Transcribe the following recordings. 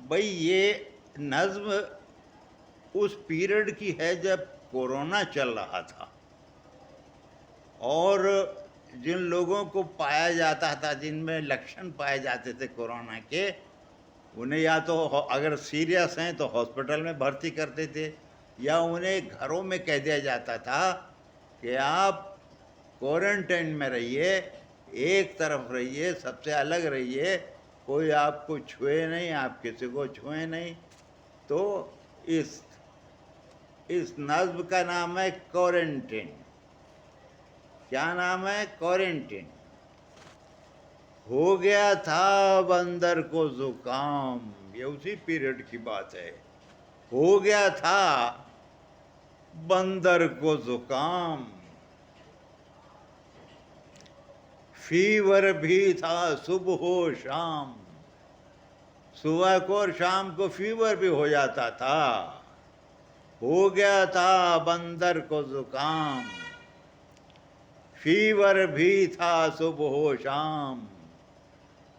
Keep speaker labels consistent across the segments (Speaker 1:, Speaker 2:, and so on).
Speaker 1: भाई ये नज्म उस पीरियड की है जब कोरोना चल रहा था, और जिन लोगों को पाया जाता था, जिनमें लक्षण पाए जाते थे कोरोना के, उन्हें या तो अगर सीरियस हैं तो हॉस्पिटल में भर्ती करते थे, या उन्हें घरों में कह दिया जाता था कि आप क्वारंटाइन में रहिए, एक तरफ रहिए, सबसे अलग रहिए, कोई आपको छुए नहीं, आप किसी को छुए नहीं। तो इस इस नज्म का नाम है क्वारंटाइन। क्या नाम है? क्वारंटाइन। हो गया था बंदर को जुकाम, ये उसी पीरियड की बात है। हो गया था बंदर को जुकाम, फीवर भी था सुबह हो शाम। सुबह को और शाम को फीवर भी हो जाता था। हो गया था बंदर को जुकाम, फीवर भी था सुबह हो शाम।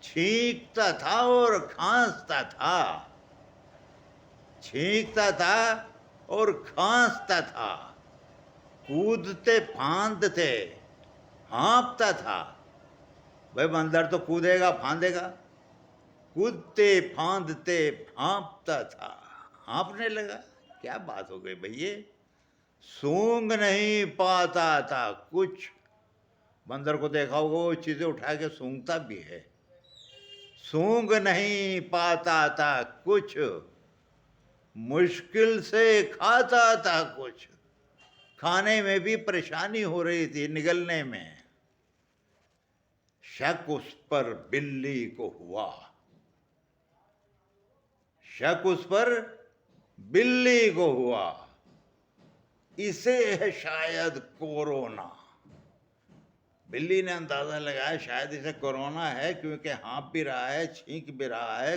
Speaker 1: छींकता था और खांसता था, छींकता था और खांसता था, कूदते फांदते हाँपता था। भाई बंदर तो कूदेगा फांदेगा, कूदते फांदते हाँपता था, हाँपने लगा। क्या बात हो गई भैया? सूंघ नहीं पाता था कुछ। बंदर को देखा होगा, वो चीजें उठा के सूंघता भी है। सूंघ नहीं पाता था कुछ, मुश्किल से खाता था कुछ। खाने में भी परेशानी हो रही थी, निगलने में। शक उस पर बिल्ली को हुआ, शक उस पर बिल्ली को हुआ, इसे है शायद कोरोना। बिल्ली ने अंदाजा लगाया शायद इसे कोरोना है, क्योंकि हाँप भी रहा है, छींक भी रहा है,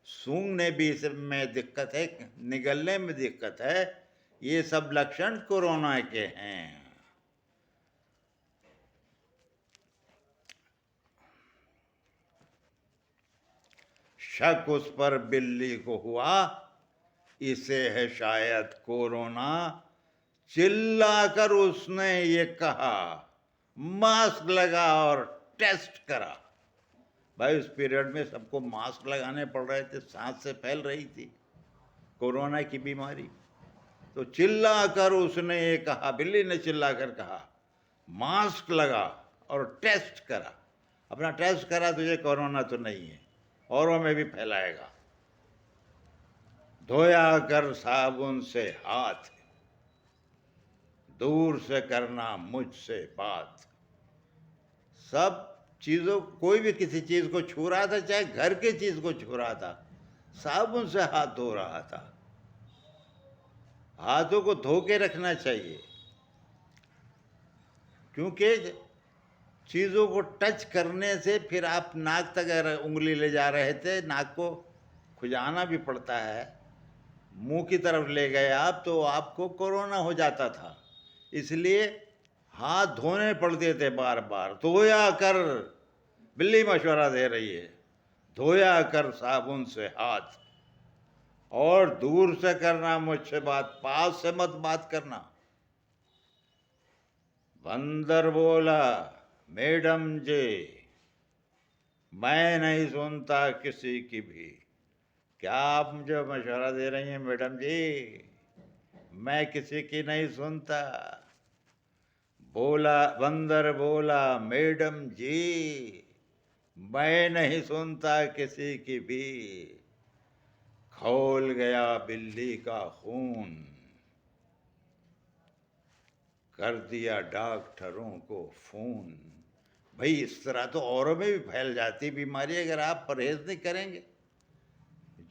Speaker 1: सूंघने भी इसमें दिक्कत है, निगलने में दिक्कत है। ये सब लक्षण कोरोना के हैं। शक उस पर बिल्ली को हुआ, इसे है शायद कोरोना। चिल्लाकर उसने ये कहा, मास्क लगा और टेस्ट करा। भाई उस पीरियड में सबको मास्क लगाने पड़ रहे थे, सांस से फैल रही थी कोरोना की बीमारी। तो चिल्लाकर उसने ये कहा, बिल्ली ने चिल्लाकर कहा, मास्क लगा और टेस्ट करा। अपना टेस्ट करा, तुझे कोरोना तो नहीं है, औरों में भी फैलाएगा। धोया कर साबुन से हाथ, दूर से करना मुझसे बात। सब चीजों, कोई भी किसी चीज को छू रहा था, चाहे घर की चीज को छू रहा था, साबुन से हाथ धो रहा था। हाथों को धो के रखना चाहिए, क्योंकि चीजों को टच करने से फिर आप नाक तक अगर उंगली ले जा रहे थे, नाक को खुजाना भी पड़ता है, मुंह की तरफ ले गए आप तो आपको कोरोना हो जाता था। इसलिए हाथ धोने पड़ते थे बार बार। धोया कर, बिल्ली मशवरा दे रही है, धोया कर साबुन से हाथ, और दूर से करना मुझसे बात, पास से मत बात करना। बंदर बोला, मैडम जी मैं नहीं सुनता किसी की भी। क्या आप मुझे मशवरा दे रही हैं मैडम जी? मैं किसी की नहीं सुनता। बोला बंदर बोला, मैडम जी मैं नहीं सुनता किसी की भी। खौल गया बिल्ली का खून, कर दिया डॉक्टरों को फोन। भाई इस तरह तो औरों में भी फैल जाती बीमारी अगर आप परहेज नहीं करेंगे।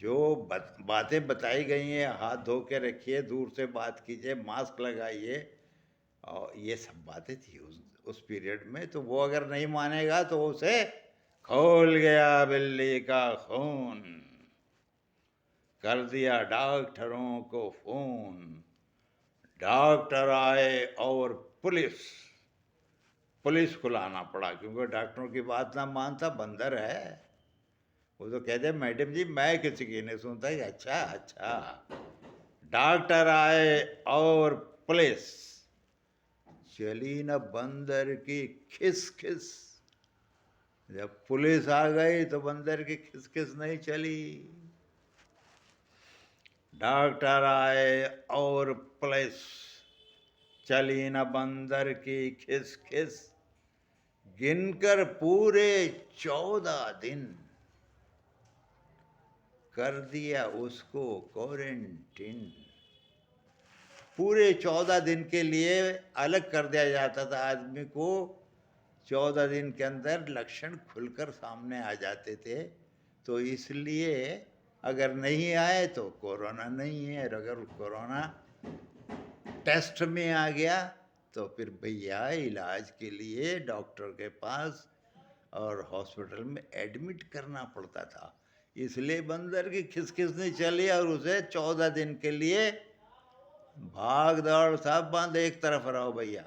Speaker 1: जो बातें बताई गई हैं, हाथ धो के रखिए, दूर से बात कीजिए, मास्क लगाइए, और ये सब बातें थी उस पीरियड में। तो वो अगर नहीं मानेगा तो उसे खोल गया बिल्ली का खून, कर दिया डॉक्टरों को फोन। डॉक्टर आए और पुलिस, पुलिस को लाना पड़ा, क्योंकि डॉक्टरों की बात ना मानता, बंदर है, वो तो कहते मैडम जी मैं किसी की नहीं सुनता। अच्छा अच्छा, डॉक्टर आए और पुलिस चली न बंदर की खिस खिस। जब पुलिस आ गई तो बंदर की खिस खिस नहीं चली। डॉक्टर आए और पुलिस चली न बंदर की खिस खिस। गिनकर पूरे 14 दिन कर दिया उसको क्वारंटीन। पूरे 14 दिन के लिए अलग कर दिया जाता था आदमी को। 14 दिन के अंदर लक्षण खुलकर सामने आ जाते थे। तो इसलिए अगर नहीं आए तो कोरोना नहीं है, और अगर कोरोना टेस्ट में आ गया तो फिर भैया इलाज के लिए डॉक्टर के पास और हॉस्पिटल में एडमिट करना पड़ता था। इसलिए बंदर की खिसखिस नहीं चली और उसे 14 दिन के लिए भाग दौड़ सब बंद, एक तरफ रहो भैया।